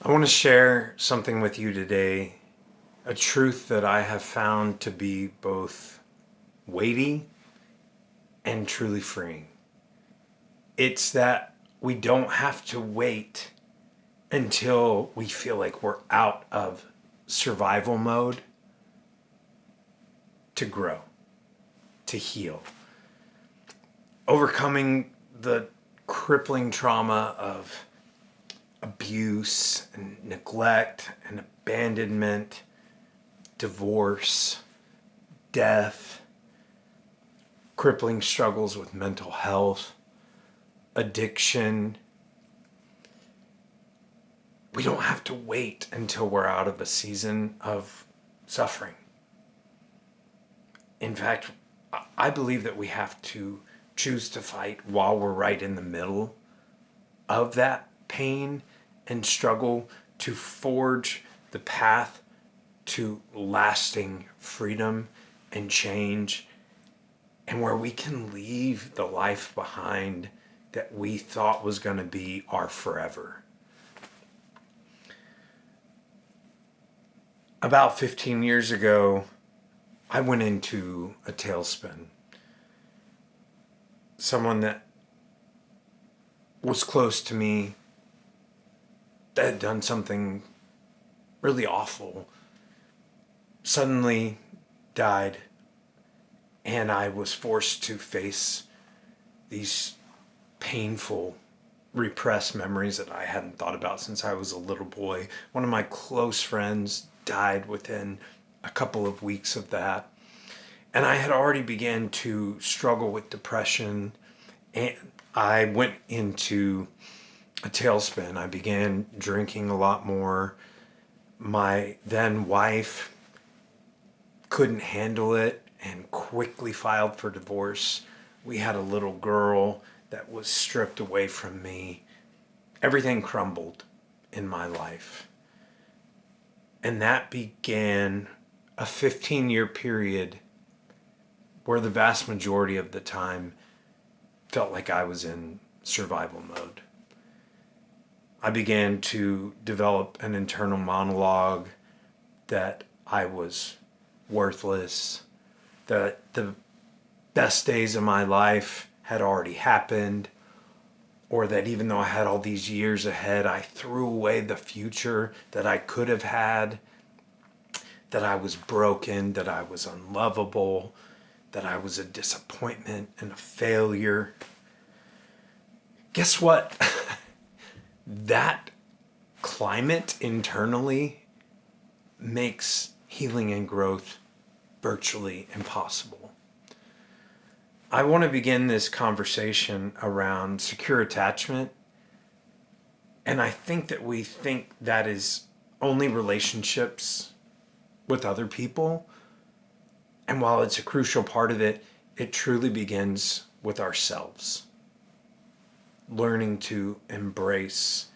I want to share something with you today, a truth that I have found to be both weighty and truly freeing. It's that we don't have to wait until we feel like we're out of survival mode to grow, to heal. Overcoming the crippling trauma of abuse and neglect and abandonment, divorce, death, crippling struggles with mental health, addiction. We don't have to wait until we're out of a season of suffering. In fact, I believe that we have to choose to fight while we're right in the middle of that pain and struggle to forge the path to lasting freedom and change, and where we can leave the life behind that we thought was going to be our forever. About 15 years ago, I went into a tailspin. Someone that was close to me that had done something really awful suddenly died, and I was forced to face these painful, repressed memories that I hadn't thought about since I was a little boy. One of my close friends died within a couple of weeks of that, and I had already began to struggle with depression, and I went into a tailspin. I began drinking a lot more. My then wife couldn't handle it and quickly filed for divorce. We had a little girl that was stripped away from me. Everything crumbled in my life. And that began a 15-year period where the vast majority of the time felt like I was in survival mode. I began to develop an internal monologue that I was worthless, that the best days of my life had already happened, or that even though I had all these years ahead, I threw away the future that I could have had, that I was broken, that I was unlovable, that I was a disappointment and a failure. Guess what? That climate internally makes healing and growth virtually impossible. I want to begin this conversation around secure attachment, and I think that we think that is only relationships with other people, and while it's a crucial part of it, it truly begins with ourselves. Learning to embrace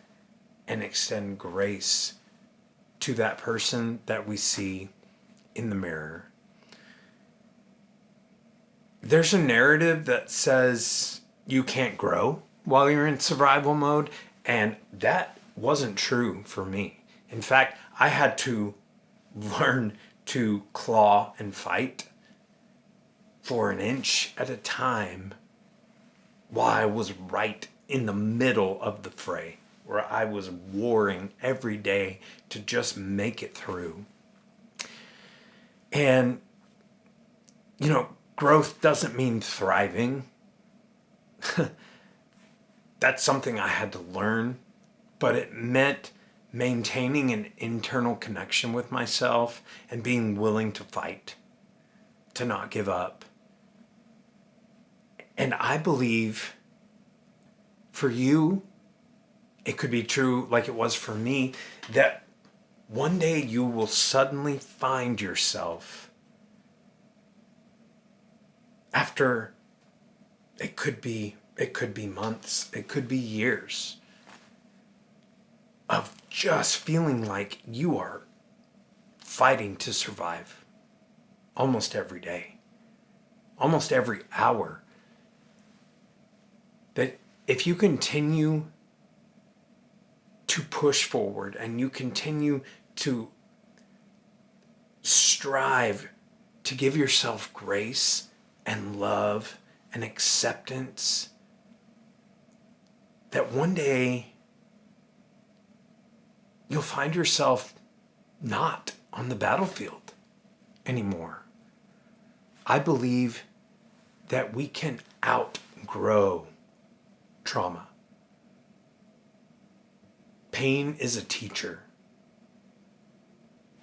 and extend grace to that person that we see in the mirror. There's a narrative that says you can't grow while you're in survival mode, and that wasn't true for me. In fact, I had to learn to claw and fight for an inch at a time while I was right in the middle of the fray, where I was warring every day to just make it through. And, growth doesn't mean thriving. That's something I had to learn, but it meant maintaining an internal connection with myself and being willing to fight, to not give up. And I believe for you, it could be true like it was for me, that one day you will suddenly find yourself after it could be months, it could be years of just feeling like you are fighting to survive almost every day, almost every hour. That if you continue to push forward and you continue to strive to give yourself grace and love and acceptance, that one day you'll find yourself not on the battlefield anymore. I believe that we can outgrow trauma. Pain is a teacher.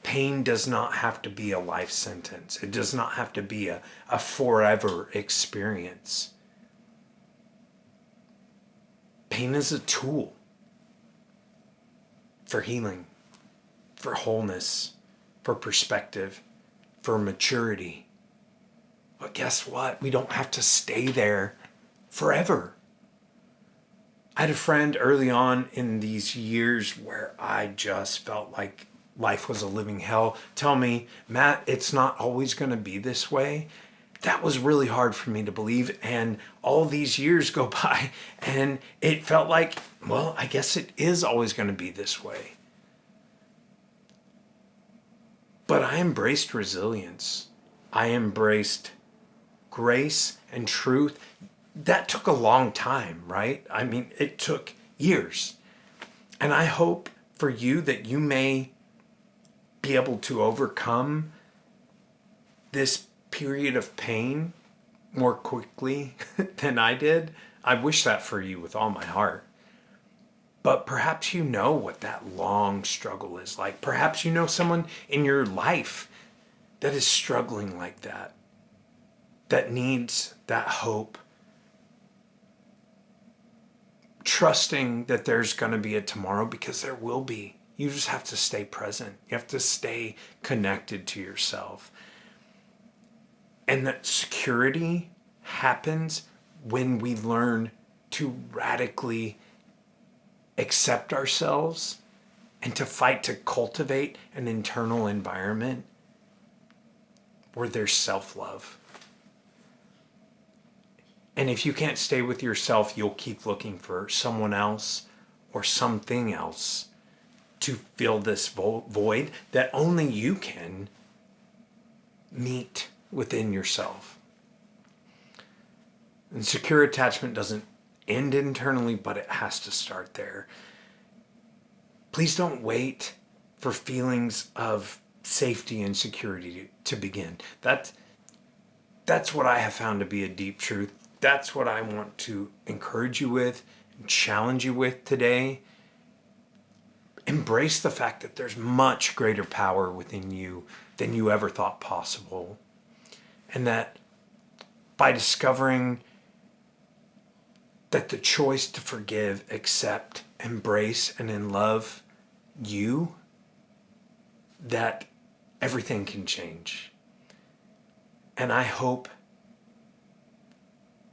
Pain does not have to be a life sentence. It does not have to be a forever experience. Pain is a tool for healing, for wholeness, for perspective, for maturity. But guess what? We don't have to stay there forever. I had a friend early on in these years where I just felt like life was a living hell tell me, Matt, it's not always going to be this way. That was really hard for me to believe. And all these years go by and it felt like, well, I guess it is always going to be this way. But I embraced resilience. I embraced grace and truth. That took a long time, right? I mean, it took years. And I hope for you that you may be able to overcome this period of pain more quickly than I did. I wish that for you with all my heart. But perhaps you know what that long struggle is like. Perhaps you know someone in your life that is struggling like that, that needs that hope. Trusting that there's going to be a tomorrow, because there will be. You just have to stay present. You have to stay connected to yourself. And that security happens when we learn to radically accept ourselves and to fight to cultivate an internal environment where there's self-love. And if you can't stay with yourself, you'll keep looking for someone else or something else to fill this void that only you can meet within yourself. And secure attachment doesn't end internally, but it has to start there. Please don't wait for feelings of safety and security to begin. That's what I have found to be a deep truth. That's what I want to encourage you with and challenge you with today. Embrace the fact that there's much greater power within you than you ever thought possible. And that by discovering that the choice to forgive, accept, embrace, and in love you, that everything can change. And I hope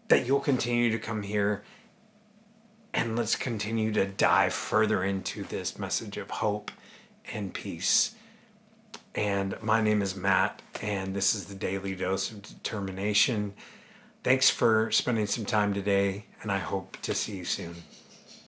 that you'll continue to come here and let's continue to dive further into this message of hope and peace. And my name is Matt, and this is the Daily Dose of Determination. Thanks for spending some time today, and I hope to see you soon.